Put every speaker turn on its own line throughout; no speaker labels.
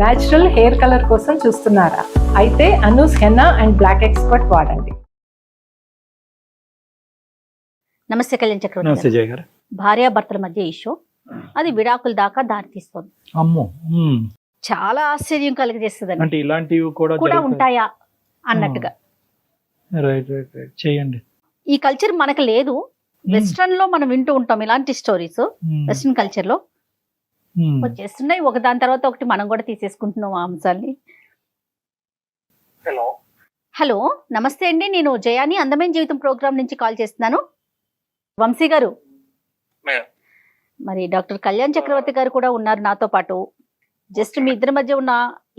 Natural hair colour కోసం చూస్తున్నారా? అయితే Anoos henna and black expert వాడండి.
నమస్తే కళ్యాణ్ చక్రవర్తి
నమస్తే
గారు.
జయ గారు.
భార్యాభర్తల మధ్య ఇష్యూ అది విడాకుల దాకా దారితీస్తుంది.
అమ్మో.
చాలా ఆశ్చర్యం కలిగజేస్తుందండి.
అంటే ఇలాంటివి కూడా జరుగుతాయి.
ఉంటాయా అన్నట్టుగా.
రైట్ రైట్ రైట్ చేయండి.
ఈ కల్చర్ మనకు లేదు. వెస్ట్రన్ లో మనం వింటూ ఉంటాం ఇలాంటి స్టోరీస్. వెస్ట్రన్ కల్చర్ లో వచ్చేస్తున్నాయి ఒక దాని తర్వాత ఒకటి. మనం కూడా తీసేసుకుంటున్నాం ఆ అంశాన్ని. హలో నమస్తే అండి, నేను జయాని అందమైన జీవితం ప్రోగ్రామ్ నుంచి కాల్ చేస్తున్నాను. వంశీ గారు, మరి డాక్టర్ కళ్యాణ్ చక్రవర్తి గారు కూడా ఉన్నారు నాతో పాటు. జస్ట్ మీ ఇద్దరి మధ్య ఉన్న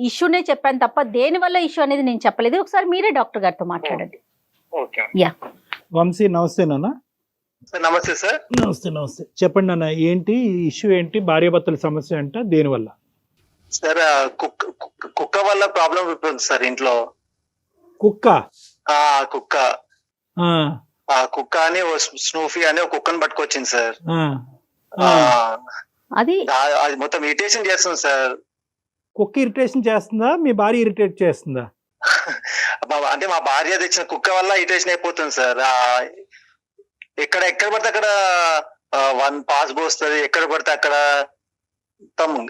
ఇష్యూనే చెప్పాను తప్ప దేని వల్ల ఇష్యూ అనేది నేను చెప్పలేదు. ఒకసారి మీరే డాక్టర్ గారితో మాట్లాడండి. యా
వంశీ నమస్తే నాన్న.
నమస్తే సార్.
నమస్తే నమస్తే. చెప్పండి నాన్న, ఏంటి ఇష్యూ, ఏంటి భార్యాభర్తల సమస్య అంట, దేని వల్ల?
సార్ కుక్క వల్ల ప్రాబ్లం ఉంటుంది సార్ ఇంట్లో.
కుక్క?
కుక్క కుక్క అని స్నూఫీ అని ఒక కుక్కను పట్టుకొచ్చింది సార్.
అది
అది మొత్తం ఇరిటేషన్ చేస్తుంది సార్.
కుక్క ఇరిటేషన్ చేస్తుందా, మీ భార్య ఇరిటేట్ చేస్తుందా?
అంటే మా భార్య తెచ్చిన కుక్క వల్ల ఇరిటేషన్ అయిపోతుంది సార్. ఎక్కడ పడితే అక్కడ వన్ పాస్ పోస్తుంది, ఎక్కడ పడితే అక్కడ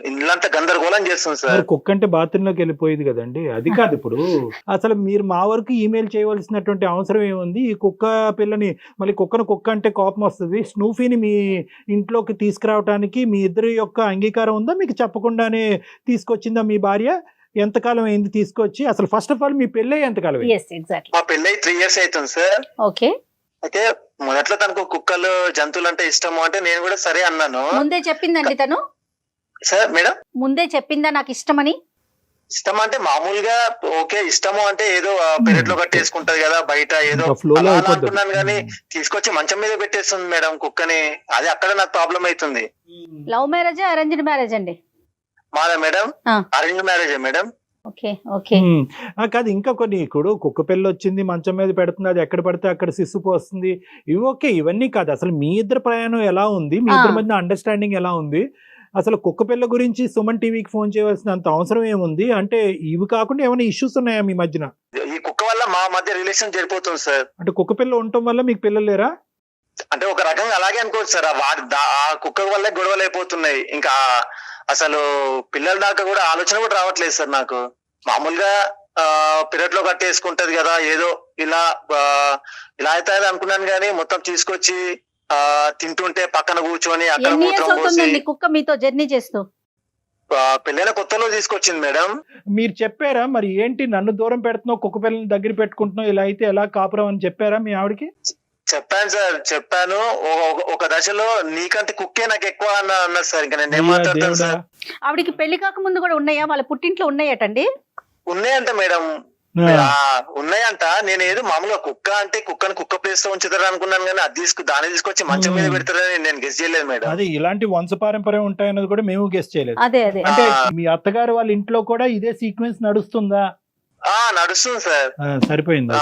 ఇల్లంతా గందరగోళం చేస్తుంది సార్.
కుక్క అంటే బాత్రూమ్ లోకి వెళ్ళిపోయేది కదండి, అది కాదు. ఇప్పుడు అసలు మీరు మా వరకు ఈమెయిల్ చేయవలసినటువంటి అవసరం ఏముంది? ఈ కుక్క పిల్లని, మళ్ళీ కుక్క అంటే కోపం వస్తుంది. స్నూఫీని మీ ఇంట్లోకి తీసుకురావడానికి మీ ఇద్దరి యొక్క అంగీకారం ఉందా? మీకు చెప్పకుండానే తీసుకొచ్చిందా మీ భార్య? ఎంతకాలం అయింది తీసుకొచ్చి? అసలు ఫస్ట్ ఆఫ్ ఆల్ మీ పెళ్ళి ఎంతకాలం?
మా పెళ్ళి 3 years అవుతుంది సార్.
ఓకే.
అయితే మొదట్లో తనకు కుక్కలు జంతువులు అంటే ఇష్టము అంటే నేను కూడా సరే అన్నాను.
ముందే చెప్పిందండి తను?
సార్ మేడం
ముందే చెప్పిందా నాకు ఇష్టమని?
ఇష్టం అంటే మామూలుగా ఓకే, ఇష్టము అంటే ఏదో పెరట్ లో కట్టేసుకుంటది కదా బయట, ఏదో అనుకున్నాను కానీ తీసుకొచ్చి మంచం మీద పెట్టేస్తుంది మేడం కుక్కని. అది అక్కడ నాకు ప్రాబ్లం అవుతుంది.
లవ్ మ్యారేజా అరేంజ్డ్ మ్యారేజ్ అండి?
మాదా madam arrange marriage madam.
Okay okay.
కాదు, ఇంకా కొన్ని ఇప్పుడు కుక్క పిల్ల వచ్చింది మంచం మీద పెడుతుంది, అది ఎక్కడ పడితే అక్కడ సిస్సు పోస్తుంది, ఇవి ఓకే. ఇవన్నీ కాదు, అసలు మీ ఇద్దరు ప్రయాణం ఎలా ఉంది, మీ ఇద్దరి మధ్య అండర్స్టాండింగ్ ఎలా ఉంది? అసలు కుక్క పిల్ల గురించి సుమన్ టీవీకి ఫోన్ చేయవలసినంత అవసరం ఏముంది? అంటే ఇవి కాకుండా ఏమైనా ఇష్యూస్ ఉన్నాయా మీ మధ్యన?
ఈ కుక్క వల్ల మా మధ్య రిలేషన్ జరిపోతుంది సార్.
అంటే కుక్క పిల్ల ఉండటం వల్ల మీకు పిల్లలు లేరా?
అంటే ఒక రకంగా అలాగే అనుకోవచ్చు సార్. ఆ కుక్క వల్లే గొడవలు అయిపోతున్నాయి. ఇంకా అసలు పిల్లల దాకా కూడా ఆలోచన కూడా రావట్లేదు సార్ నాకు. మామూలుగా పిరట్ లో కట్టేసుకుంటది కదా, ఏదో ఇలా అయితే అనుకున్నాను కానీ మొత్తం తీసుకొచ్చి తింటుంటే పక్కన కూర్చొని అక్కడ
కుక్క మీతో జర్నీ చేస్తూ
పెళ్ళైన కొత్తలో తీసుకొచ్చింది మేడం.
మీరు చెప్పారా మరి? ఏంటి నన్ను దూరం పెడుతున్నావు, కుక్క పిల్లని దగ్గర పెట్టుకుంటున్నావు, ఇలా అయితే ఎలా కాపురం అని చెప్పారా మీ ఆవిడకి?
చెప్పాను సార్, చెప్పాను. ఒక దశలో నీకంటే కుక్కే నాకు ఎక్కువ అన్నారు సార్. ఇంకా నేను ఏం మాట్లాడతాను సార్.
ఆవిడికి పెళ్లి కాక ముందు కూడా ఉన్నాయా? వాళ్ళ పుట్టింట్లో ఉన్నాయటండి?
ఉన్నాయంట మేడం, ఉన్నాయంట. నేను ఏదో మామూలుగా కుక్క అంటే కుక్కను కుక్క ప్లేస్ లో ఉంచుతారు అనుకున్నాను కానీ అది దాన్ని తీసుకొచ్చి మంచం మీద పెడతారని నేను గెస్ చేయలేదు మేడం.
అదే ఇలాంటి వంశపారంపర్యం ఉంటాయన్నది కూడా మేము గెస్ చేయలేదు.
అదే అదే.
అంటే మీ అత్తగారు వాళ్ళ ఇంట్లో కూడా ఇదే సీక్వెన్స్ నడుస్తుందా?
నడుస్తుంది సార్.
సరిపోయింది.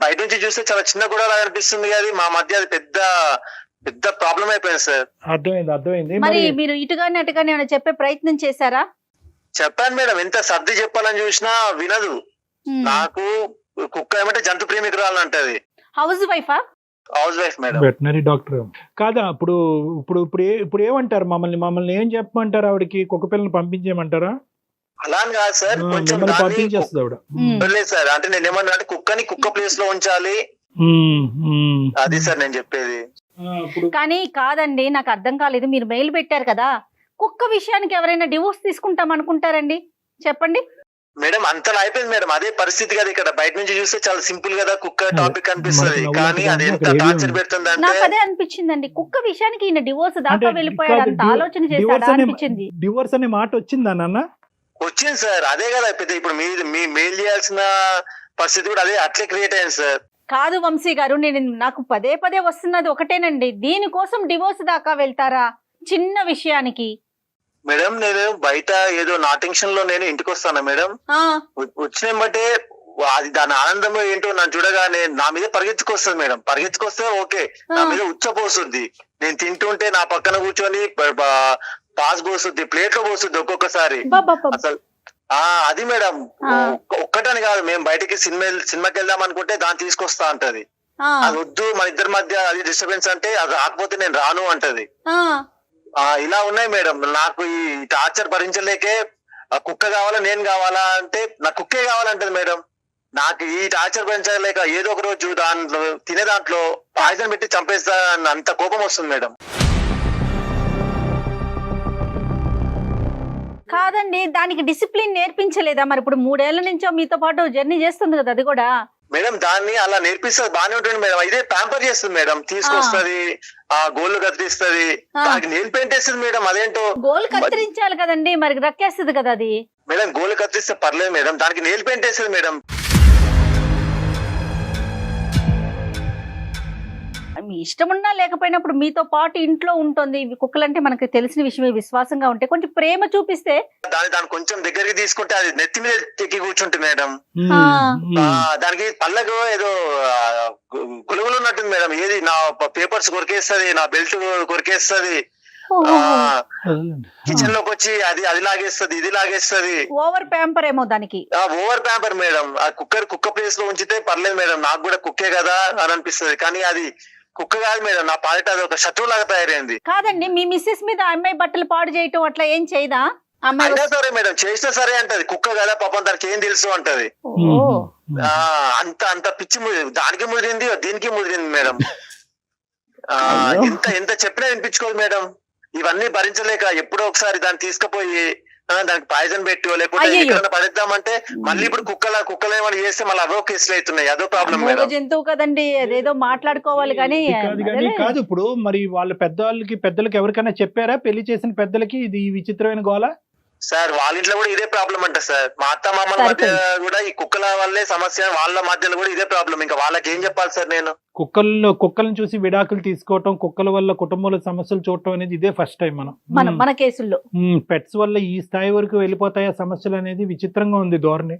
బయట నుంచి చూస్తే చాలా చిన్న గొడవ అనిపిస్తుంది కానీ మా మధ్య అది పెద్ద ప్రాబ్లం అయిపోయింది సార్.
అర్థమైంది.
మరి మీరు ఇటుగానే అటుగానే చెప్పే ప్రయత్నం చేశారా?
చెప్పాను మేడం, ఎంత సర్ది చెప్పాలని చూసినా వినదు. నాకు కుక్క ఏమంటే జంతు ప్రేమికురాలు అంటది.
హౌస్ వైఫా?
Housewife madam.
Veterinary doctor కాదా? ఇప్పుడు ఏమంటారు? మమ్మల్ని ఏం చెప్పమంటారు? ఆవిడకి కుక్క పిల్లని పంపించేయమంటారా?
అలా అని కాదు సార్, కొంచెం
పంపించేస్తుంది ఆవిడ.
లేదు సార్, అంటే నేను ఏమన్నా అంటే కుక్కని కుక్క ప్లేస్ లో ఉంచాలి, అది సార్ నేను చెప్పేది.
కానీ కాదండి, నాకు అర్థం కాలేదు. మీరు మెయిల్ పెట్టారు కదా, కుక్క విషయానికి ఎవరైనా డివోర్స్ తీసుకుంటాం అనుకుంటారండి? చెప్పండి
మేడం. అంతలా అయిపోయింది మేడం, అదే పరిస్థితి కదా. ఇక్కడ బయట నుంచి చూస్తే చాలా సింపుల్ కదా కుక్క టాపిక్ అనిపిస్తుంది, కానీ అది ఎంత టార్చర్ పెడుతుంది అంటే
నాకు అదే అనిపించిందండి. కుక్క విషయానికి ఈయన డివోర్స్ దాకా వెళ్ళిపోయాడు అంత ఆలోచన చేశాడా అనిపించింది.
డివోర్స్ అనే మాట వచ్చిందా నాన్న?
వచ్చింది సార్, అదే కదా పెద్ద. ఇప్పుడు మీ మెయిల్ చేయాల్సిన పరిస్థితి కూడా అదే, అట్లే క్రియేట్ అయింది సార్.
కాదు వంశీ గారు, నాకు పదే వస్తున్నది ఒకటేనండి. దీనికోసం డివోర్స్ దాకా వెళ్తారా చిన్న విషయానికి?
మేడం నేను బయట ఏదో నా టెన్షన్ లో నేను ఇంటికి వస్తాను మేడం. వచ్చిన బట్టే అది దాని ఆనందం ఏంటో నన్ను చూడగానే నా మీద పరిగెత్తుకొస్తుంది మేడం. పరిగెత్తుకొస్తే ఓకే, నా మీద ఉచ్చపోస్తుంది. నేను తింటుంటే నా పక్కన కూర్చొని పాస్ పోస్తుంది, ప్లేట్ లో పోస్తుంది ఒక్కొక్కసారి.
అబ్బబ్బబ్బ.
అసలు అది మేడం
ఆ.
ఒక్కటని కాదు, మేము బయటికి సినిమాకి వెళ్దాం అనుకుంటే దాన్ని తీసుకొస్తా అంటది.
ఆ,
అది వద్దు మన ఇద్దరి మధ్య అది డిస్టర్బెన్స్ అంటే అది రాకపోతే నేను రాను అంటది.
ఆ.
ఇలా ఉన్నాయి మేడం. నాకు ఈ టార్చర్ భరించలేకే కుక్క కావాలా నేను కావాలా అంటే నాకు కుక్కే కావాలంటది మేడం. నాకు ఈ టార్చర్ భరించలేక ఏదో ఒక రోజు దాంట్లో తినే దాంట్లో పాయిజన్ పెట్టి చంపేస్తా అంత కోపం వస్తుంది మేడం.
కాదండి, దానికి డిసిప్లిన్ నేర్పించలేదా మరి? ఇప్పుడు 3 ఏళ్ల నుంచో మీతో పాటు జర్నీ చేస్తుంది కదా అది కూడా.
మేడం దాన్ని అలా నేర్పిస్తుంది, బానే ఉంటుంది మేడం. ఇదే ప్యాంపర్ చేస్తుంది మేడం, తీసుకొస్తుంది, గోళ్ళు కత్తిరిస్తుంది, దానికి నెయిల్ పెయింట్ వేస్తుంది మేడం. అదేంటో
గోల్ కత్తిరించాలి కదండి, మరి రక్కేస్తుంది కదా అది.
మేడం గోళ్ళు కత్తిరిస్తే పర్లేదు మేడం, దానికి నెయిల్ పెయింట్ వేస్తుంది మేడం.
మీ ఇష్టం ఉన్నా లేకపోయినప్పుడు మీతో పాటు ఇంట్లో ఉంటుంది. ఇవి కుక్కలంటే మనకి తెలిసిన విషయమే, విశ్వాసంగా ఉంటే కొంచెం ప్రేమ చూపిస్తే.
దాన్ని కొంచెం దగ్గరికి తీసుకుంటే అది నెత్తి మీద ఎక్కి కూర్చుంటుంది మేడం.
ఆ.
దానికి పళ్ళకు ఏదో గులుగులు ఉన్నట్టుంది మేడం. ఏది నా పేపర్స్ కొరికేస్తుంది, నా బెల్ట్ కొరికేస్తుంది, కిచెన్ లోకి వచ్చి అది లాగేస్తుంది, ఇది లాగేస్తుంది.
ఓవర్ ప్యాంపర్ ఏమో దానికి.
Over pamper madam. ఆ కుక్క ప్లేస్ లో ఉంచితే పర్లేదు మేడం, నాకు కూడా కుక్కే కదా అని అనిపిస్తుంది. కానీ అది కుక్క కాదు మేడం, నా పాలిట అది ఒక శత్రువు లాగా తయారైంది.
కాదండి, మీ మిస్సెస్ మీద అమ్మాయి బట్టలు పాడు చేయటం అట్లా ఏం చేయదా? అమ్మాయి
అయినా సరే మేడం, చేసినా సరే అంటది, కుక్క కదా పాపం దానికి ఏం తెలుసు అంటది. అంత పిచ్చి దానికి ముదిరింది, దీనికి ముదిరింది మేడం. ఎంత చెప్పినా వినిపించుకోదు మేడం. ఇవన్నీ భరించలేక ఎప్పుడో ఒకసారి దాన్ని తీసుకుపోయి దానికి పాయిజన్ పెట్టి లేకపోతే ఎక్కడైనా పడేద్దామంటే మళ్ళీ ఇప్పుడు కుక్కలు ఏమైనా చేస్తే మళ్ళీ అవో కేసులు అవుతున్నాయి. అదో ప్రాబ్లం మేడం.
జంతువు కదండి, అదేదో మాట్లాడుకోవాలి కానీ.
కాదు ఇప్పుడు మరి వాళ్ళ పెద్దలకి ఎవరికైనా చెప్పారా, పెళ్లి చేసిన పెద్దలకి ఇది విచిత్రమైన గోల?
సార్ వాళ్ళ ఇంట్లో కూడా ఇదే ప్రాబ్లం అంట సార్. మా అత్త మామల మధ్య కూడా ఈ కుక్కల వల్లే సమస్య, వాళ్ళ మధ్యలో కూడా ఇదే ప్రాబ్లం. ఇంకా వాళ్ళకి ఏం చెప్పాలి సార్ నేను?
కుక్కలను చూసి విడాకులు తీసుకోవటం, కుక్కల వల్ల కుటుంబంలో సమస్యలు చూడటం అనేది ఇదే ఫస్ట్ టైం
మన కేసుల్లో.
పెట్స్ వల్ల ఈ స్థాయి వరకు వెళ్ళిపోతాయా సమస్యలు అనేది విచిత్రంగా ఉంది ధోరణి.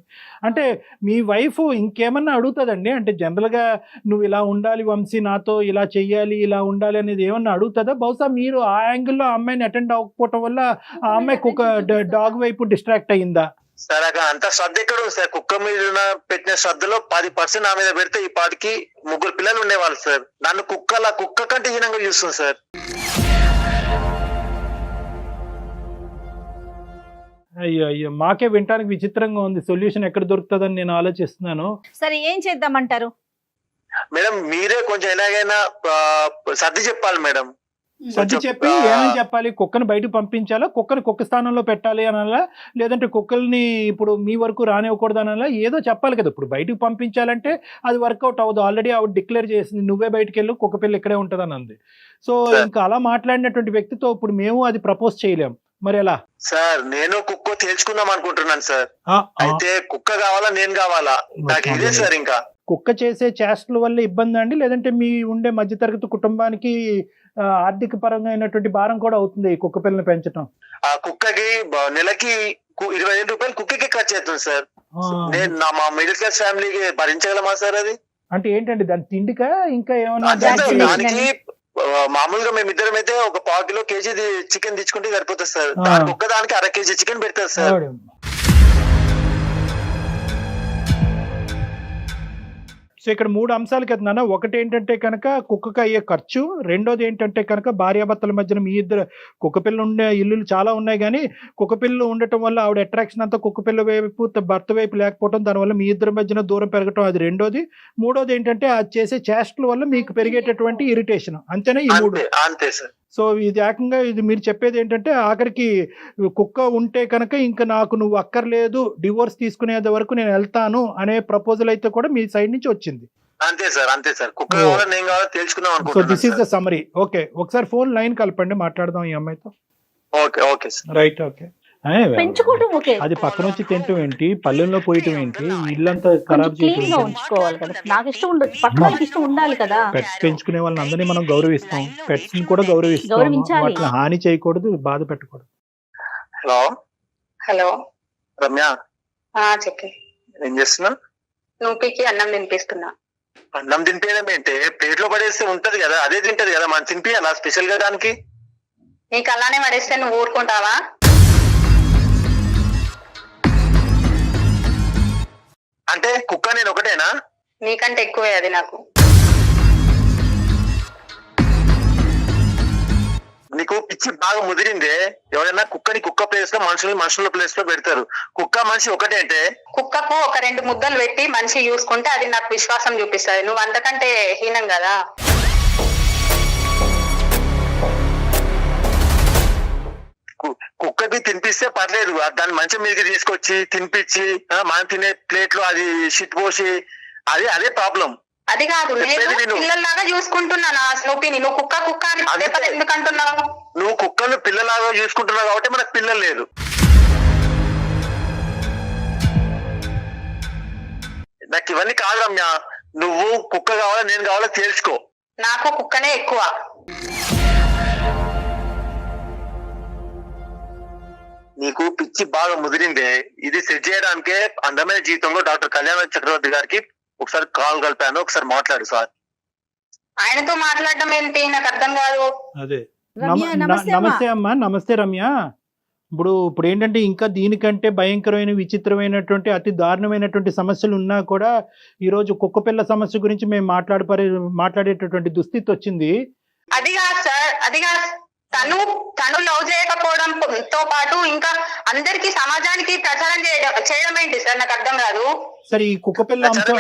అంటే మీ వైఫ్ ఇంకేమన్నా అడుగుతుందండి? అంటే జనరల్ గా నువ్వు ఇలా ఉండాలి వంశీ, నాతో ఇలా చెయ్యాలి, ఇలా ఉండాలి అనేది ఏమన్నా అడుగుతుందా? బహుశా మీరు ఆ యాంగిల్లో ఆ అమ్మాయిని అటెండ్ అవ్వకపోవటం వల్ల ఆ అమ్మాయి డాగ్ వైపు డిస్ట్రాక్ట్ అయ్యిందా?
సార్ అంత శ్రద్ధ ఎక్కడ ఉంది సార్? కుక్క మీద పెట్టిన శ్రద్ధలో 10% నా మీద పెడితే ఈ పాటికి 3 పిల్లలు ఉండేవాళ్ళు సార్. నన్ను కుక్క కంటే హీనంగా చూస్తుంది సార్.
అయ్యో మాకే వినటానికి విచిత్రంగా ఉంది. సొల్యూషన్ ఎక్కడ దొరుకుతుందని నేను ఆలోచిస్తున్నాను.
సరే ఏం చేద్దామంటారు
మేడం? మీరే కొంచెం ఎలాగైనా సర్ది చెప్పాలి మేడం.
సర్ది చెప్పి ఏమని చెప్పాలి? కుక్కను బయటకు పంపించాలా, కుక్కని కుక్క స్థానంలో పెట్టాలి అనాలా, లేదంటే కుక్కల్ని ఇప్పుడు మీ వరకు రానివ్వకూడదు అనాలా? ఏదో చెప్పాలి కదా. ఇప్పుడు బయటకు పంపించాలంటే అది వర్కౌట్ అవ్వదు. ఆల్రెడీ ఆవిడ డిక్లేర్ చేసింది, నువ్వే బయటకు వెళ్ళు, కుక్క పిల్ల ఇక్కడే ఉంటుంది అని అంది. సో ఇంకా అలా మాట్లాడినటువంటి వ్యక్తితో ఇప్పుడు మేము అది ప్రపోజ్ చేయలేం, మరి ఎలా?
సార్ నేను కుక్క తేల్చుకుందాం అనుకుంటున్నాను సార్. అయితే కుక్క కావాలా నేను కావాలా? నాకు ఇదే సార్. ఇంకా
కుక్క చేసే చేష్టల వల్ల ఇబ్బంది అండి, లేదంటే మీ ఉండే మధ్యతరగతి కుటుంబానికి ఆర్థిక పరంగా అయినటువంటి భారం కూడా అవుతుంది ఈ కుక్క పిల్లని పెంచడం?
ఆ కుక్కకి నెలకి 20,000 రూపాయలు కుక్కకి ఖర్చు అవుతుంది సార్. నేను మా మిడిల్ క్లాస్ ఫ్యామిలీకి భరించగలమా సార్ అది?
అంటే ఏంటండి దాని తిండికా ఇంకా ఏమన్నా?
దానికి మామూలుగా మేమిద్దరం అయితే ఒక 1/4 కిలో కేజీ చికెన్ తెచ్చుకుంటే సరిపోతుంది సార్. దానికి ఒక్కదానికి 1/2 కేజీ చికెన్ పెడతారు సార్.
సో ఇక్కడ 3 అంశాలు కదా నాన్న. ఒకటి ఏంటంటే కనుక కుక్కకి అయ్యే ఖర్చు, రెండోది ఏంటంటే కనుక భార్యాభర్తల మధ్యన మీ ఇద్దరు కుక్కపిల్ల ఉండే ఇల్లులు చాలా ఉన్నాయి, కానీ కుక్కపిల్లలు ఉండటం వల్ల ఆవిడ అట్రాక్షన్ అంతా కుక్కపిల్ల వైపు, భర్త వైపు లేకపోవడం, దానివల్ల మీ ఇద్దరి మధ్యన దూరం పెరగటం, అది రెండోది. మూడోది ఏంటంటే అది చేసే చేష్టల వల్ల మీకు పెరిగేటటువంటి ఇరిటేషన్. అంతేనా ఈ 3?
అంతే సార్.
సో ఇది ఏకంగా ఇది మీరు చెప్పేది ఏంటంటే ఆఖరికి కుక్క ఉంటే కనుక ఇంకా నాకు నువ్వు అక్కర్లేదు, డివోర్స్ తీసుకునేది వరకు నేను వెళ్తాను అనే ప్రపోజల్ అయితే కూడా మీ సైడ్ నుంచి వచ్చింది.
అంతే సార్, అంతే సార్. కుక్క కావాలా నేను కావాలా తెలుసుకుందాం అనుకుంటున్నాను.
So this is the summary. Okay, ఒకసారి ఫోన్ లైన్ కలపండి, మాట్లాడదాం ఈ అమ్మాయితో.
Okay sir.
Right, okay.
పెంచుకోవడం ఓకే,
అది పక్కన వచ్చి తింటం ఏంటి, పల్లెల్లో పోయటం ఏంటి, ఇల్లంతా ఖరాబ్ చేయడం.
ఉంచుకోవాలి కదా. నాకు ఇష్టం ఉండదు, పక్కన వాళ్ళకి ఇష్టం ఉండాలి కదా.
పెట్స్ పెంచుకునే వాళ్ళని అందరినీ మనం గౌరవిస్తాం, పెట్స్ ని కూడా గౌరవిస్తాం. వాటిని హాని చేయకూడదు, బాధ పెట్టకూడదు.
హలో
రమ్య,
చెప్పి
ఏం చేస్తున్నా?
నూపికి అన్నం తినిపిస్తున్నా.
అన్నం తినిపించడం ఏంటే? ప్లేట్ లో పడేస్తే ఉంటది కదా, అదే తింటది కదా, మనం తినిపించాలా స్పెషల్ గా దానికి?
నీకు అలానే పడేస్తే నువ్వు ఊరుకుంటావా?
అంటే కుక్క నేను ఒకటేనా?
నీకంటే ఎక్కువే అది నాకు.
నీకు పిచ్చి బాగా ముదిరిందే. ఎవరైనా కుక్కని కుక్క ప్లేస్ లో మనుషుల ప్లేస్ లో పెడతారు. కుక్క మనిషి ఒకటే అంటే
కుక్కకు ఒక 2 ముద్దలు పెట్టి మనిషి చూసుకుంటే అది నాకు విశ్వాసం చూపిస్తుంది. నువ్వు అంతకంటే హీనం కదా.
కుక్కకి తినిపిస్తే పర్లేదు, దాన్ని మంచం మీదకి తీసుకొచ్చి తినిపించి మనం తినే ప్లేట్ లో అది షిట్ పోసి అదే ప్రాబ్లం.
అది కాదు, నేను పిల్లల్లాగా చూసుకుంటున్నాను ఆ స్నూపీని. నువ్వు కుక్క అని పదే పదే ఎందుకు అంటున్నావు?
నువ్వు కుక్కను పిల్లలాగా చూసుకుంటున్నావు కాబట్టి మనకు పిల్లలు లేదు. నాకు ఇవన్నీ కాదు రమ్య. నువ్వు కుక్క కావాలా నేను కావాలా తెలుసుకో.
నాకు కుక్కనే ఎక్కువ.
నీకు పిచ్చి బాగా ముదిరిందే. ఇది సెట్ చేయడానికే అందమైన జీవితంలో డాక్టర్ కళ్యాణ చక్రవర్తి గారికి ఒకసారి కాల్ కలిపాను. ఒకసారి మాట్లాడు సార్.
ఆయనతో మాట్లాడడం ఏంటి నాకు అర్థం కాదు.
అదే
రమ్య, నమస్తే అమ్మా.
నమస్తే అమ్మా. నమస్తే రమ్య. ఇప్పుడు ఏంటంటే ఇంకా దీనికంటే భయంకరమైన విచిత్రమైనటువంటి అతి దారుణమైనటువంటి సమస్యలు ఉన్నా కూడా ఈరోజు కుక్కపిల్ల సమస్య గురించి మేము మాట్లాడేటటువంటి దుస్థితి వచ్చింది.
అది కాదు సార్, అది కాదు. తను లవ్ చేయకపోవడంతో పాటు ఇంకా అందరికి సమాజానికి ప్రచారం చేయడం ఏంటి సార్ నాకు అర్థం కాదు.
సరే ఈ కుక్కపిల్ల అంశం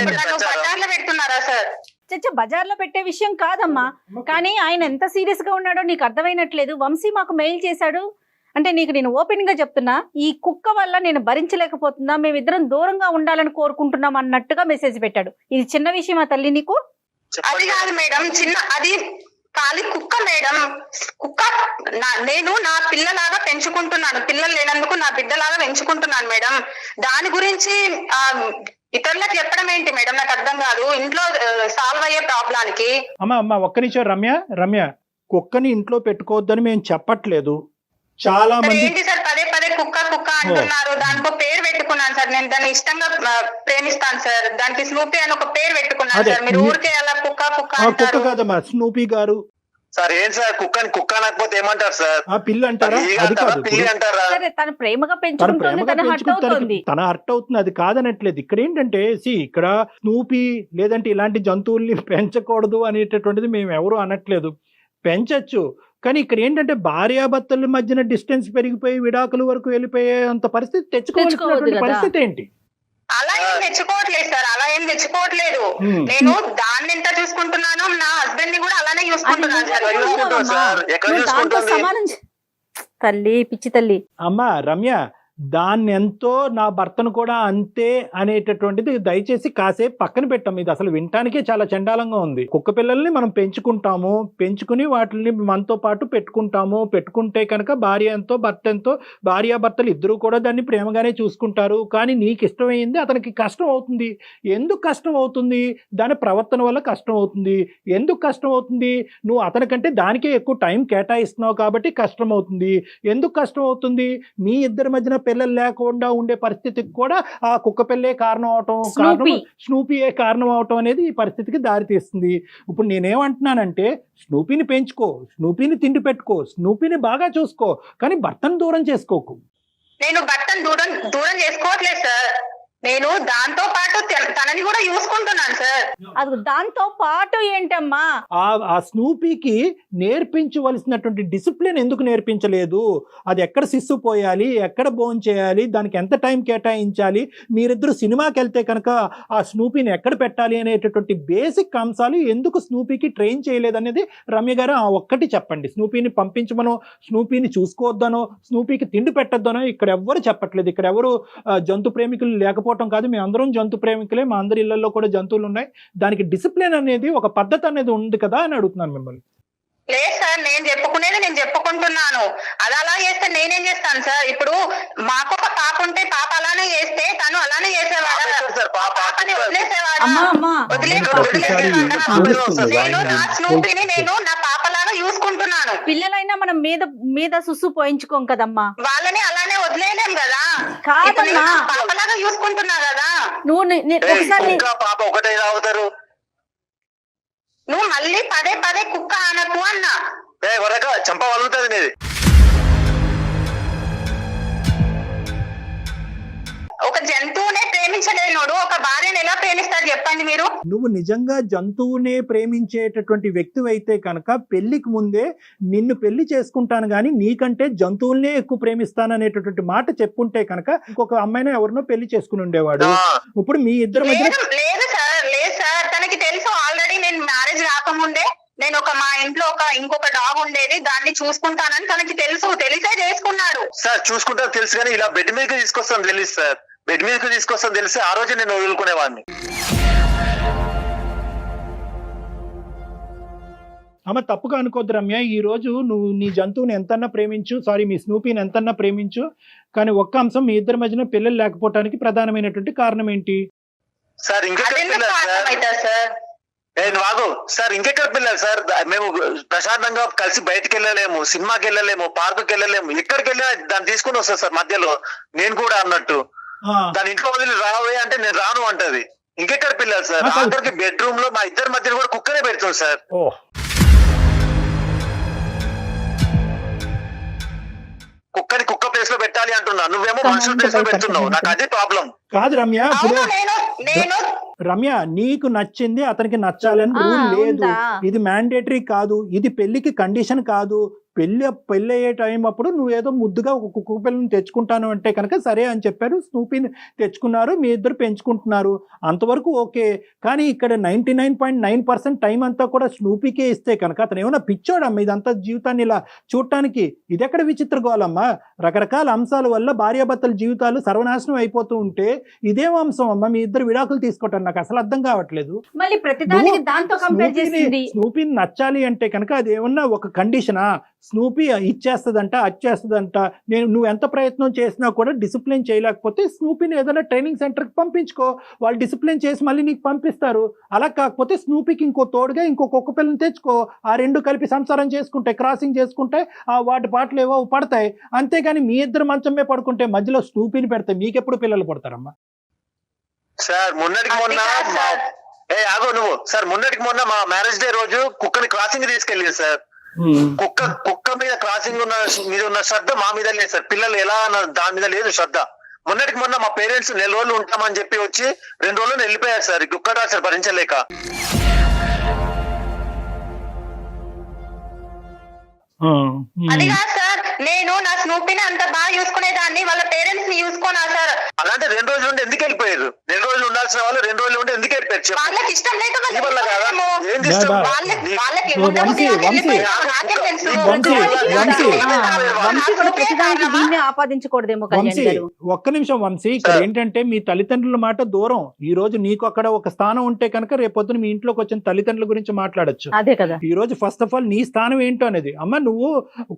బజార్లో పెడుతున్నారా సార్?
చచ్చ బజార్లో పెట్టే విషయం కాదమ్మా, కానీ ఆయన ఎంత సీరియస్ గా ఉన్నాడో నీకు అర్థమైనట్లేదు. వంశీ మాకు మెయిల్ చేశాడు అంటే నీకు నేను ఓపెన్ గా చెప్తున్నా, ఈ కుక్క వల్ల నేను భరించలేకపోతున్నా, మేమిద్దరం దూరంగా ఉండాలని కోరుకుంటున్నాం అన్నట్టుగా మెసేజ్ పెట్టాడు. ఇది చిన్న విషయమా తల్లి నీకు?
అది కాదు మేడం, అది ఖాళీ కుక్క మేడం. కుక్క నేను నా పిల్లలాగా పెంచుకుంటున్నాను. పిల్లలు లేనందుకు నా బిడ్డలాగా పెంచుకుంటున్నాను మేడం. దాని గురించి ఇతరులకు చెప్పడం ఏంటి మేడం నాకు అర్థం కాదు. ఇంట్లో సాల్వ్ అయ్యే ప్రాబ్లానికి.
అమ్మా ఒక్క నిమిషం రమ్య, కుక్కని ఇంట్లో పెట్టుకోవద్దని మేము చెప్పట్లేదు. చాలా మంది
ఏంటి సార్ పదే పదే కుక్క అంటున్నారు. దానికో పేరు పెట్టుకున్నాను సార్. నేను దాన్ని ఇష్టంగా ప్రేమిస్తాను సార్. దానికి స్నూపీ అని ఒక పేరు పెట్టుకున్నాను సార్. మీరు ఊరికే అలా కుక్క
కాదమ్మా, స్నూపీ గారు.
సార్ ఏం సార్ కుక్క అనకపోతే ఏమంటారు సార్?
పిల్ల అంటారా? అది కాదు,
పిల్లి అంటారా?
తన ప్రేమగా పెంచుకుంటుంది,
తన హర్ట్ అవుతుంది, అది కాదనట్లేదు. ఇక్కడ ఏంటంటే ఇక్కడ స్నూపీ లేదంటే ఇలాంటి జంతువుల్ని పెంచకూడదు అనేటటువంటిది మేము ఎవరు అనట్లేదు. పెంచచ్చు, కానీ ఇక్కడ ఏంటంటే భార్యాభర్తల మధ్యన డిస్టెన్స్ పెరిగిపోయి విడాకుల వరకు వెళ్ళిపోయే అంత పరిస్థితి తెచ్చుకోవాల్సినటువంటి పరిస్థితి ఏంటి?
అలా ఏం తెచ్చుకోవట్లేదు సార్, అలా ఏం తెచ్చుకోవట్లేదు. నేను దాన్ని ఎంత చూసుకుంటున్నాను, నా హస్బెండ్ ని కూడా అలానే చూసుకుంటున్నాను సార్.
తల్లి పిచ్చి తల్లి.
అమ్మా రమ్య, దాన్ని ఎంతో నా భర్తను కూడా అంతే అనేటటువంటిది దయచేసి కాసేపు పక్కన పెట్టాం. ఇది అసలు వినటానికే చాలా చండాలంగా ఉంది. కుక్క పిల్లల్ని మనం పెంచుకుని వాటిని మనతో పాటు పెట్టుకుంటే కనుక భార్య ఎంతో భర్త ఎంతో, భార్యాభర్తలు ఇద్దరు కూడా దాన్ని ప్రేమగానే చూసుకుంటారు. కానీ నీకు ఇష్టమైంది అతనికి కష్టం అవుతుంది. ఎందుకు కష్టం అవుతుంది? దాని ప్రవర్తన వల్ల కష్టం అవుతుంది. ఎందుకు కష్టం అవుతుంది? నువ్వు అతనికంటే దానికే ఎక్కువ టైం కేటాయిస్తున్నావు కాబట్టి కష్టం అవుతుంది. ఎందుకు కష్టం అవుతుంది? మీ ఇద్దరి మధ్యన పిల్లలు లేకుండా ఉండే పరిస్థితికి కూడా ఆ కుక్క పిల్లే స్నూపీయే కారణం అవటం అనేది ఈ పరిస్థితికి దారితీస్తుంది. ఇప్పుడు నేనేమంటున్నానంటే స్నూపీని పెంచుకో, స్నూపీని తిండి పెట్టుకో, స్నూపీని బాగా చూసుకో, కానీ భర్తను దూరం చేసుకోకు.
నేను భర్తను దూరం చేసుకోవట్లేదు సార్. నేను దాంతో పాటు తనని కూడా చూసుకుంటున్నాను సార్.
అది దాంతో పాటు ఏంటమ్మా?
ఆ స్నూపీకి నేర్పించవలసినటువంటి డిసిప్లిన్ ఎందుకు నేర్పించలేదు? అది ఎక్కడ సిస్సు పోయాలి, ఎక్కడ భోజనం చేయాలి, దానికి ఎంత టైం కేటాయించాలి, మీరిద్దరు సినిమాకి వెళ్తే కనుక ఆ స్నూపీని ఎక్కడ పెట్టాలి అనేటటువంటి బేసిక్ అంశాలు ఎందుకు స్నూపీకి ట్రైన్ చేయలేదనేది రమ్య గారు ఒక్కటి చెప్పండి. స్నూపీని పంపించమనో, స్నూపీని చూసుకోవద్దనో, స్నూపీకి తిండి పెట్టద్దనో ఇక్కడ ఎవ్వరు చెప్పట్లేదు. ఇక్కడ ఎవరు జంతు ప్రేమికులు లేకపోవడం కాదు, మేము అందరం జంతు ప్రేమికులే, మా అందరి ఇళ్లలో కూడా జంతువులు ఉన్నాయి. దానికి డిసిప్లిన్ అనేది ఒక పద్ధతి అనేది ఉంది కదా అని అడుగుతున్నాను మిమ్మల్ని.
లేదు సార్, నేను చెప్పుకునేది నేను చెప్పుకుంటున్నాను. అది అలా చేస్తే నేనేం చేస్తాను సార్? ఇప్పుడు మాకు ఒక పాప ఉంటే పాప అలానే చేస్తే తను అలానే చేసేవాడా? పాపని వదిలేసేవాడా? నేను నా స్నూపీని నేను నా పాపలాగా చూసుకుంటున్నాను.
పిల్లలైనా మనం మీద సుసు పోయించుకోం కదమ్మా.
వాళ్ళని అలానే వదిలేయలేం కదా.
కాదమ్మా,
పాపలాగా చూసుకుంటున్నా కదా.
పాప ఒకటే అవుతారు.
నువ్వు మళ్ళీ పదే పదే కుక్క అనకు అన్నా.
చంప వలుగుతుంది నీది.
జంతువునే ప్రేమించలేనోడు ఒక భార్యను ఎలా ప్రేమిస్తారు చెప్పండి మీరు?
నువ్వు నిజంగా జంతువునే ప్రేమించేటటువంటి వ్యక్తి అయితే కనుక పెళ్లికి ముందే నిన్ను పెళ్లి చేసుకుంటాను కానీ నీకంటే జంతువులనే ఎక్కువ ప్రేమిస్తాను అనేటటువంటి మాట చెప్పుంటే కనుక ఇంకొక అమ్మాయిని ఎవరినో పెళ్లి చేసుకుని ఉండేవాడు. ఇప్పుడు మీ ఇద్దరి మధ్య
లేదు సార్ తనకి తెలుసు ఆల్రెడీ నేను మ్యారేజ్ కాకముందే నేను మా ఇంట్లో ఇంకొక డాగ్ ఉండేది, దాన్ని చూసుకుంటానని తనకి తెలిసే చేసుకున్నాడు.
సార్ చూసుకుంటా తెలుసు కానీ ఇలా బెడ్ మీదకి తీసుకొస్తాను తెలుసు సార్, బెడ్ మీదకి తీసుకొస్తాను తెలిసి ఆ రోజు నేను వదులుకునేవాడిని.
అమ్మ తప్పుగా అనుకోద్దు రమ్య, ఈ రోజు నువ్వు నీ జంతువుని ఎంతన్నా ప్రేమించు, మీ స్నూపీని ఎంతన్నా ప్రేమించు, కానీ ఒక్క అంశం మీ ఇద్దరి మధ్యన పిల్లలు లేకపోవడానికి ప్రధానమైనటువంటి కారణం ఏంటి?
సార్ ఇంకెక్కడ వాగు సార్, ఇంకెక్కడ పిల్లలు సార్? మేము ప్రశాంతంగా కలిసి బయటకు వెళ్ళలేము, సినిమాకి వెళ్ళలేము, పార్కుకి వెళ్ళలేము, ఎక్కడికి వెళ్ళినా దాన్ని తీసుకుని వస్తా సార్ మధ్యలో. నేను కూడా అన్నట్టు దాని ఇంట్లో వదిలి రావే అంటే నేను రాను అంటది. ఇంకెక్కడ పిల్లలు సార్? ఆఖరికి బెడ్రూమ్ లో మా ఇద్దరి మధ్యలో కూడా కుక్కనే పెడుతుంది సార్. కుక్కని కుక్క ప్లేస్ లో పెట్టాలి అంటున్నా, నువ్వేమో మనుషుల ప్లేస్ లో పెడుతున్నావు. నాకు అదే ప్రాబ్లం.
కాదు రమ్య, రమ్య నీకు నచ్చింది అతనికి నచ్చాలని రూల్ లేదు, ఇది మ్యాండేటరీ కాదు, ఇది పెళ్లికి కండిషన్ కాదు. పెళ్ళి అయ్యే టైం అప్పుడు నువ్వేదో ముద్దుగా ఒక కుక్క పిల్లని తెచ్చుకుంటాను అంటే కనుక సరే అని చెప్పారు, స్నూపీని తెచ్చుకున్నారు, మీ ఇద్దరు పెంచుకుంటున్నారు, అంతవరకు ఓకే. కానీ ఇక్కడ 99.9% టైం అంతా కూడా స్నూపీకే ఇస్తే కనుక అతను ఏమైనా పిచ్చోడమ్మా ఇదంతా జీవితాన్ని ఇలా చూడటానికి? ఇది ఎక్కడ విచిత్రగోళమ్మా? రకరకాల అంశాల వల్ల భార్యాభర్తల జీవితాలు సర్వనాశనం అయిపోతూ ఉంటే ఇదేం అంశం అమ్మా మీ ఇద్దరు విడాకులు తీసుకోవటం? నాకు అసలు అర్థం కావట్లేదు. స్నూపీని నచ్చాలి అంటే కనుక అది ఏమన్నా ఒక కండిషనా? స్నూపీ ఇచ్చేస్తుందంట, అచ్చేస్తుందంట, నువ్వు ఎంత ప్రయత్నం చేసినా కూడా డిసిప్లిన్ చేయలేకపోతే స్నూపీని ఏదైనా ట్రైనింగ్ సెంటర్కి పంపించుకో, వాళ్ళు డిసిప్లిన్ చేసి మళ్ళీ నీకు పంపిస్తారు. అలా కాకపోతే స్నూపీకి ఇంకో తోడుగా ఇంకో కుక్క పిల్లని తెచ్చుకో, ఆ రెండు కలిపి సంసారం చేసుకుంటే, క్రాసింగ్ చేసుకుంటే ఆ వాటి పాటలు ఏవో పడతాయి. అంతేగాని మీ ఇద్దరు మంచమే పడుకుంటే మధ్యలో స్నూపీని పెడితే మీకెప్పుడు పిల్లలు పుడతారమ్మా?
సార్ మొన్నటికి మొన్న మా మ్యారేజ్ డే రోజు కుక్కని క్రాసింగ్ తీసుకెళ్ళింది సార్. కుక్క మీద క్రాసింగ్ ఉన్న శ్రద్ధ మా మీద లేదు సార్. పిల్లలు ఎలా దాని మీద లేదు శ్రద్ధ. మొన్నటికి మొన్న మా పేరెంట్స్ 4 రోజులు ఉంటామని చెప్పి వచ్చి 2 రోజులు వెళ్ళిపోయారు సార్, కుక్క టార్చర్ భరించలేక.
అది కాదు సార్, నేను నా స్నూపీని అంత బాగా చూసుకునేదాన్ని, వాళ్ళ పేరెంట్స్ ని చూసుకోనా సార్?
అలాంటి 2 రోజులు ఉండి ఎందుకు వెళ్ళిపోయారు? 2 రోజులు ఉండాల్సిన వాళ్ళు 2 రోజులు ఉండి ఎందుకు వెళ్ళిపోయారు?
వాళ్ళకి ఇష్టం లేక
ఆపాదించకూడదేమో.
ఒక్క నిమిషం వంశీ, ఇక్కడ ఏంటంటే మీ తల్లిదండ్రుల మాట దూరం. ఈ రోజు నీకు అక్కడ ఒక స్థానం ఉంటే కనుక రేపొద్దున మీ ఇంట్లోకి వచ్చిన తల్లిదండ్రుల గురించి మాట్లాడొచ్చు.
అదే కదా
ఈ రోజు ఫస్ట్ ఆఫ్ ఆల్ నీ స్థానం ఏంటో అనేది. అమ్మ నువ్వు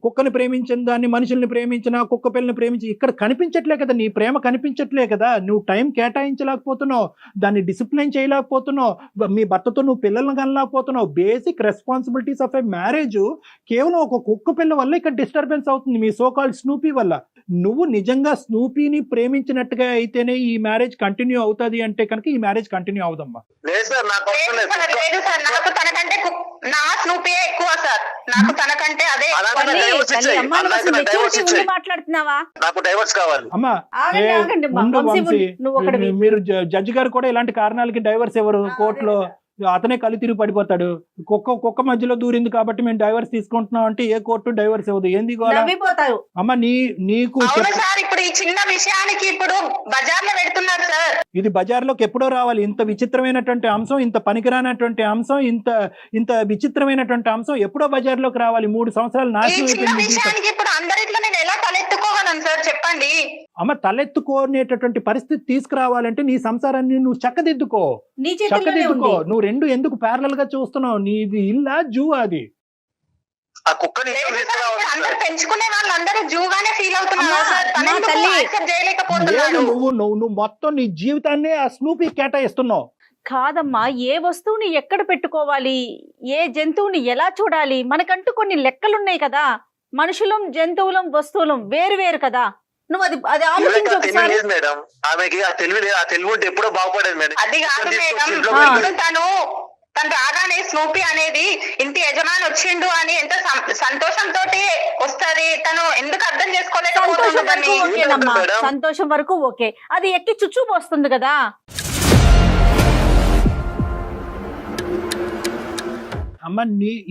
కుక్కని ప్రేమించిన దాన్ని, మనుషుల్ని ప్రేమించిన, కుక్క పిల్లని ప్రేమించి ఇక్కడ కనిపించట్లే కదా, నీ ప్రేమ కనిపించట్లే కదా, నువ్వు టైం కేటాయించలేకపోతున్నావు, దాన్ని డిసిప్లైన్ చేయలేకపోతున్నావు, మీ భర్తతో నువ్వు పిల్లల్ని కనలేకపోతున్నావు. Basic responsibilities of a marriage కేవలం ఒక కుక్క పిల్ల వల్ల ఇక్కడ డిస్టర్బెన్స్ అవుతుంది, మీ సో కాల్డ్ స్నూపీ వల్ల. నువ్వు నిజంగా స్నూపీని ప్రేమించినట్టుగా అయితేనే ఈ మ్యారేజ్ కంటిన్యూ అవుతుంది అంటే కనుక ఈ మ్యారేజ్ కంటిన్యూ అవుదమ్మా.
లేదు సార్, నాకు తనకంటే నా స్నూపీయే ఎక్కువ సార్. నాకు తనకంటే అదే
మాట్లాడుతున్నావా?
నాకు డైవర్స్ కావాలి
అమ్మా. మీరు జడ్జి గారు కూడా ఇలాంటి కారణాలకి డైవర్స్ ఎవరు? కోర్టులో అతనే కళ్ళు తిరిగి పడిపోతాడు. కుక్క మధ్యలో దూరింది కాబట్టి మేము డైవర్స్ తీసుకుంటున్నాం అంటే ఏ కోర్టు డైవర్స్ ఇవ్వదు. ఏంది అమ్మా? నీకు
ఇప్పుడు ఈ చిన్న విషయానికి ఇప్పుడు బజార్ లో పెడుతున్నారు సార్.
ఇది బజార్లోకి ఎప్పుడో రావాలి. ఇంత విచిత్రమైనటువంటి అంశం, ఇంత పనికిరానటువంటి అంశం, ఇంత విచిత్రమైనటువంటి అంశం ఎప్పుడో బజార్లోకి రావాలి. 3 సంవత్సరాలు నాశనం అయిపోయింది.
ఇప్పుడు అందరిట్లో నేను ఎలా తలెత్తుకోగలను సార్ చెప్పండి?
అమ్మ తలెత్తుకోనేటటువంటి పరిస్థితి తీసుకురావాలంటే నీ సంసారాన్ని నువ్వు చక్కదిద్దుకో. నువ్వు 2 ఎందుకు ప్యారలల్ గా చూస్తున్నావు? నీది ఇల్లా జూ? అది
పెంచుకునే వాళ్ళందరూ జూగానే ఫీల్ అవుతున్నారు.
నువ్వు మొత్తం నీ జీవితాన్ని ఆ స్నూపీ కేటాయిస్తున్నావు.
కాదమ్మా, ఏ వస్తువుని ఎక్కడ పెట్టుకోవాలి, ఏ జంతువుని ఎలా చూడాలి, మనకంటూ కొన్ని లెక్కలున్నాయి కదా. మనుషులం, జంతువులం, వస్తువులం వేరు వేరు కదా. నువ్వు అది ఆలోచించు ఒకసారి.
మేడం ఆమెకి ఆ తెలివి ఉంటే ఎప్పుడో బాగుపడేది మేడం.
అది కాదు మేడం, తను తను రాగానే స్నూపీ అనేది ఇంటి యజమాని వచ్చిండు అని ఎంత సంతోషంతో వస్తది. తను ఎందుకు అర్థం
సంతోషం
చేసుకోలేకపోతుంది
వరకు
దాన్ని?
ఓకేనమ్మా,
మేడం.
సంతోషం వరకు ఓకే. అది ఎక్కి చుచ్చు పోస్తుంది కదా.
అమ్మ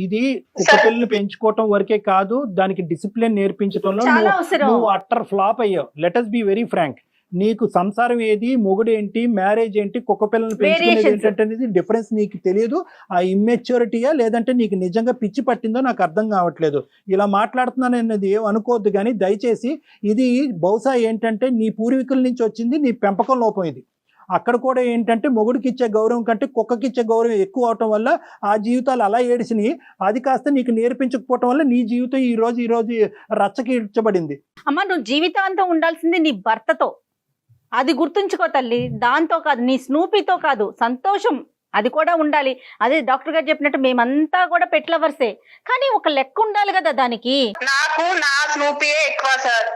ఇది కుక్క పిల్లని పెంచుకోవటం వరకే కాదు, దానికి డిసిప్లిన్ నేర్పించడంలో
చాలా అవసరం.
నువ్వు అట్టర్ ఫ్లాప్ అయ్యావు. Let us be very frank. నీకు సంసారం ఏది, మొగుడు ఏంటి, మ్యారేజ్ ఏంటి, కుక్క పిల్లల్ని పెంచుకునేది
Variations.
ఏంటంటే డిఫరెన్స్ నీకు తెలియదు. ఆ ఇమ్మెచ్యూరిటీయా లేదంటే నీకు నిజంగా పిచ్చి పట్టిందో నాకు అర్థం కావట్లేదు. ఇలా మాట్లాడుతున్నాను అన్నది ఏం అనుకోవద్దు, కానీ దయచేసి ఇది బహుశా ఏంటంటే నీ పూర్వీకుల నుంచి వచ్చింది, నీ పెంపకం లోపం ఇది. అక్కడ కూడా ఏంటంటే మొగుడికి ఇచ్చే గౌరవం కంటే కుక్కకి ఇచ్చే గౌరవం ఎక్కువ అవటం వల్ల ఆ జీవితాలు అలా ఏడిసినాయి. అది కాస్త నీకు నేర్పించకపోవటం వల్ల నీ జీవితం ఈ రోజు రచ్చకి ఇడ్చబడింది.
అమ్మ, నువ్వు జీవితాంతం ఉండాల్సింది నీ భర్తతో, అది గుర్తుంచుకో తల్లి. దాంతో కాదు, నీ స్నూపీతో కాదు, సంతోషం అది కూడా ఉండాలి. అదే డాక్టర్ గారు చెప్పినట్టు మేమంతా కూడా పెట్ లవర్సే, కానీ ఒక లెక్క ఉండాలి కదా దానికి.
నాకు నా స్నూపీయే ఎక్కువ సార్.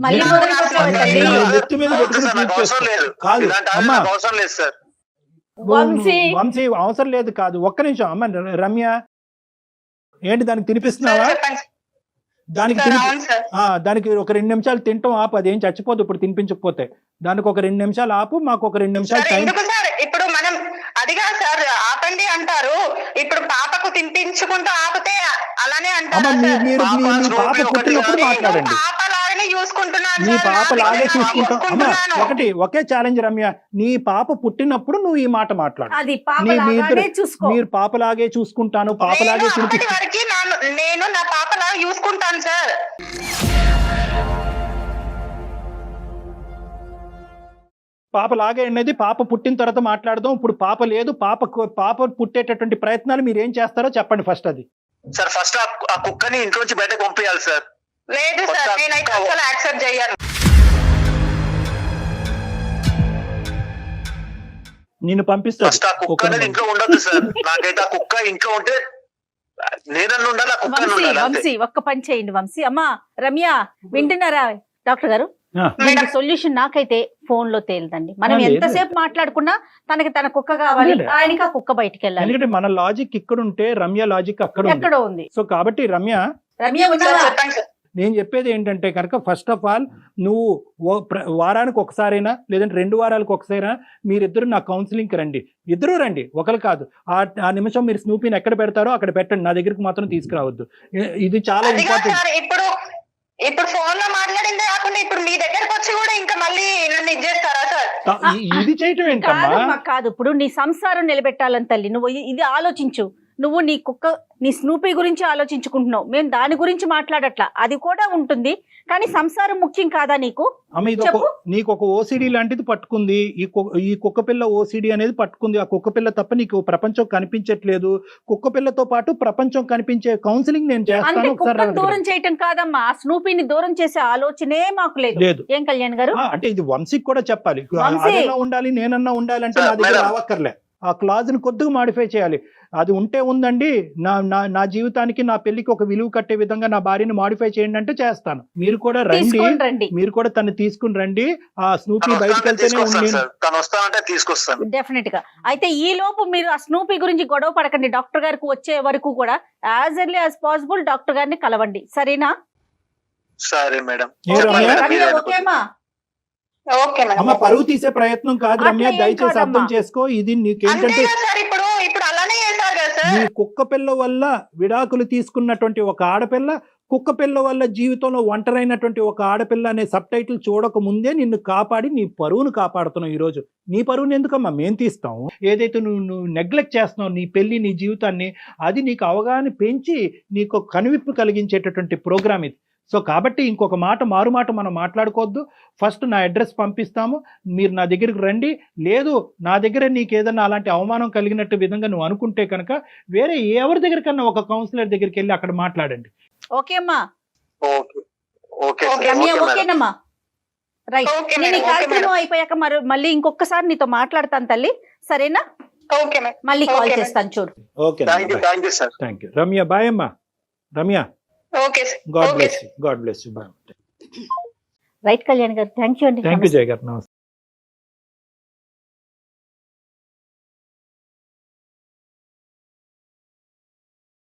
మళ్ళీ
నాకు
మొదలుపెట్టావా
నా
తల్లి?
స్నూపీ
నెత్తి మీద
వద్దు
పెట్టుకుని
సార్, నాకు
పూజ
అవసరం లేదు.
చేసుకో. కాదు
ఇలాంటి
అమ్మా,
నాకు అవసరం లేదు సార్.
వంశీ.
వంశీ అవసరం లేదు కాదు. ఒక్క నిమిషం అమ్మ. రమ్య ఏంటి దానికి తినిపిస్తున్నావా?
చెప్పండి
దానికి
సార్. అవును సార్.
దానికి ఒక 2 నిమిషాలు తింటాం ఆపు, అదేం చచ్చిపోదు ఇప్పుడు తినిపించకపోతే. దానికి ఒక 2 నిమిషాలు ఆపు, మాకు ఒక 2 నిమిషాలు
సార్
టైం.
ఎందుకు సార్ ఇప్పుడు మనం అదిగా సార్ ఆపండి అంటారు. ఇప్పుడు పాపకు తినిపించుకుంటూ ఆపితే అలానే
అమ్మ
అంటారా సార్?
మీరు
పాప,
మీ
స్నూపీ
పాప
ఒకటి
పుట్టినప్పుడు
కానీ
మాట్లాడండి.
పాప లాగానే చూసుకుంటున్నాను
నీ
సార్.
పాప
నా
లాగే
పిల్లల్ని
చూసుకుంటాం. అమ్మ
చూసుకుంటున్నాను.
ఒకే ఛాలెంజ్ రమ్య, నీ పాప పుట్టినప్పుడు నువ్వు ఈ మాట మాట్లాడు.
అది పాప
మీ
లాగానే
ఇద్దరు
చూసుకో.
మీరు పాపలాగే చూసుకుంటాను, పాపలాగే
నేను అప్పటి
తినిపిస్తాను.
వరకు నేను నా పాప లాగా చూసుకుంటాను సార్.
పాప లాగే అనేది పాప పుట్టిన తర్వాత మాట్లాడదాం. ఇప్పుడు పాప లేదు, పాప పుట్టేటటువంటి ప్రయత్నాలు మీరు ఏం చేస్తారో చెప్పండి ఫస్ట్. అది
సార్ ఫస్ట్ ఆ కుక్కని ఇంట్లో నుంచి బయటకు పంపించాలి సార్.
లేదు సార్, నేనైతే అసలు యాక్సెప్ట్ చేయను.
నేను పంపిస్తాను.
ఫస్ట్ ఆ కుక్క అనేది ఇంట్లో ఉండదు సార్. నాకైతే ఆ కుక్క ఇంట్లో ఉంటే నేనన్నా ఉండాలి, ఆ కుక్క
వంశీ
ఉండాలి అంతే.
వంశీ ఒక్క పని చేయండి వంశీ. అమ్మా రమ్య వింటున్నారా డాక్టర్ గారు?
ఆ.
దీనికి సొల్యూషన్ నాకైతే ఫోన్ లో తేలిదండి. మనం
లేదు.
ఎంతసేపు మాట్లాడుకున్నా తనకి తన కుక్క కావాలి,
లేదు.
ఆయనకి ఆ కుక్క బయటికి వెళ్ళాలి.
ఎందుకంటే మన లాజిక్ ఇక్కడ ఉంటే రమ్య లాజిక్ అక్కడ ఉంది.
ఎక్కడో ఉంది.
సో కాబట్టి రమ్య
రమ్య
సార్
ఉన్నారా?
చెప్పండి సార్.
నేను చెప్పేది ఏంటంటే కనుక ఫస్ట్ ఆఫ్ ఆల్ నువ్వు వారానికి ఒకసారైనా లేదంటే 2 వారాలకు ఒకసారైనా మీరిద్దరు నా కౌన్సిలింగ్కి రండి. ఇద్దరు రండి, ఒకరు కాదు. ఆ నిమిషం మీరు స్నూపీని ఎక్కడ పెడతారో అక్కడ పెట్టండి, నా దగ్గరికి మాత్రం తీసుకురావద్దు. ఇది చాలా
అదిగా
ఇంపార్టెంట్.
సార్ ఇప్పుడు ఫోన్ లో మాట్లాడిందే కాకుండా ఇప్పుడు మీ దగ్గరకు వచ్చి కూడా ఇంకా మళ్ళీ నన్ను ఇచ్చేస్తారా సార్?
ఇది చేయటం ఏంటమ్మా?
కాదమ్మా కాదు. ఇప్పుడు నీ సంసారం నిలబెట్టాలని తల్లి నువ్వు ఇది ఆలోచించు. నువ్వు నీ కుక్క నీ స్నూపీ గురించి ఆలోచించుకుంటున్నావు, మేము దాని గురించి మాట్లాడట్లా. అది కూడా ఉంటుంది, కానీ సంసారం ముఖ్యం కాదా నీకు?
అమ్మ ఇది నీకు ఒక ఓసిడి లాంటిది పట్టుకుంది. ఈ కుక్క పిల్ల ఓసిడి అనేది పట్టుకుంది. ఆ కుక్క పిల్ల తప్ప నీకు ప్రపంచం కనిపించట్లేదు. కుక్క పిల్లతో పాటు ప్రపంచం కనిపించే కౌన్సిలింగ్ నేను
అంటే
చేస్తాను.
కుక్కను దూరం చేయటం కాదమ్మా, ఆ స్నూపీని దూరం చేసే ఆలోచనే మాకు లేదు.
లేదు.
ఏం కళ్యాణ్ గారు?
అంటే ఇది వంశీకి కూడా చెప్పాలి.
వంశీ.
అదన్నా ఉండాలి, నేనన్నా ఉండాలంటే నా దగ్గర
మేడం.
రావక్కర్లే. ఆ క్లాజ్ ని కొద్దిగా మాడిఫై చేయాలి. అది ఉంటే ఉందండి, నా జీవితానికి నా పెళ్లికి ఒక విలువ కట్టే విధంగా నా భార్యని మాడిఫై చేయండి అంటే చేస్తాను. మీరు కూడా రండి,
తీసుకొని రండి.
మీరు కూడా తను తీసుకుని రండి. ఆ స్నూపీ
తను
బయటకు
వస్తానంటే
వెళ్తేనే
తీసుకొస్తాను
ఉంది.
సార్. తను వస్తానంటే తీసుకొస్తాను.
డెఫినెట్ గా. అయితే ఈ లోపు మీరు ఆ స్నూపీ గురించి గొడవ పడకండి. డాక్టర్ గారికి వచ్చే వరకు కూడా as early as possible doctor గారిని కలవండి, సరేనా?
సరే మేడం.
ఏ రమ్య?
రమ్య ఓకేమా?
Okay madam.
అమ్మ పరువు తీసే ప్రయత్నం కాదు రమ్య,
అట్లా ఏం
దయచేసి
కాదమ్మా.
అర్థం చేసుకో. ఇది నీకేంటంటే
అంతేగా సార్, ఇప్పుడు అలానే చేశారు కదా సార్.
నీ కుక్క పిల్ల వల్ల విడాకులు తీసుకున్నటువంటి ఒక ఆడపిల్ల, కుక్క పిల్ల వల్ల జీవితంలో ఒంటరైనటువంటి ఒక ఆడపిల్ల అనే సబ్ టైటిల్ చూడక ముందే నిన్ను కాపాడి నీ పరువును కాపాడుతున్నావు. ఈ రోజు నీ పరువుని ఎందుకమ్మా మేము తీస్తాం? ఏదైతే నువ్వు నెగ్లెక్ట్ చేస్తున్నావు నీ పెళ్లి, నీ జీవితాన్ని, అది నీకు అవగాహన పెంచి నీకు కనువిప్పు కలిగించేటటువంటి ప్రోగ్రామ్ ఇది. సో కాబట్టి ఇంకొక మారు మాట మనం మాట్లాడుకోవద్దు. ఫస్ట్ నా అడ్రస్ పంపిస్తాము, మీరు నా దగ్గరికి రండి. లేదు నా దగ్గర నీకు ఏదన్నా అలాంటి అవమానం కలిగినట్టు విధంగా నువ్వు అనుకుంటే కనుక వేరే ఎవరి దగ్గరికన్నా ఒక కౌన్సిలర్ దగ్గరికి వెళ్ళి అక్కడ మాట్లాడండి.
ఓకే అమ్మా.
Okay okay sir.
Ramya
okay madam.
ఓకేనమ్మా? రైట్.
ఓకే
నేను ఈ
మేడం, ఓకే
కార్యక్రమం
మేడం.
అయిపోయాక మళ్ళీ ఇంకొకసారి నీతో మాట్లాడతాను తల్లి, సరేనా?
Okay madam.
మళ్ళీ కాల్
ఓకే మేడం.
చేస్తాను చూడు.
Okay
thank you sir.
Thank you Ramya. Bye అమ్మా. Ramya,
okay sir.
God
okay
bless
sir.
You. God bless you. Bye.
Right Kalyan garu, thank you అండి.
Thank you Jaya garu. నమస్తే.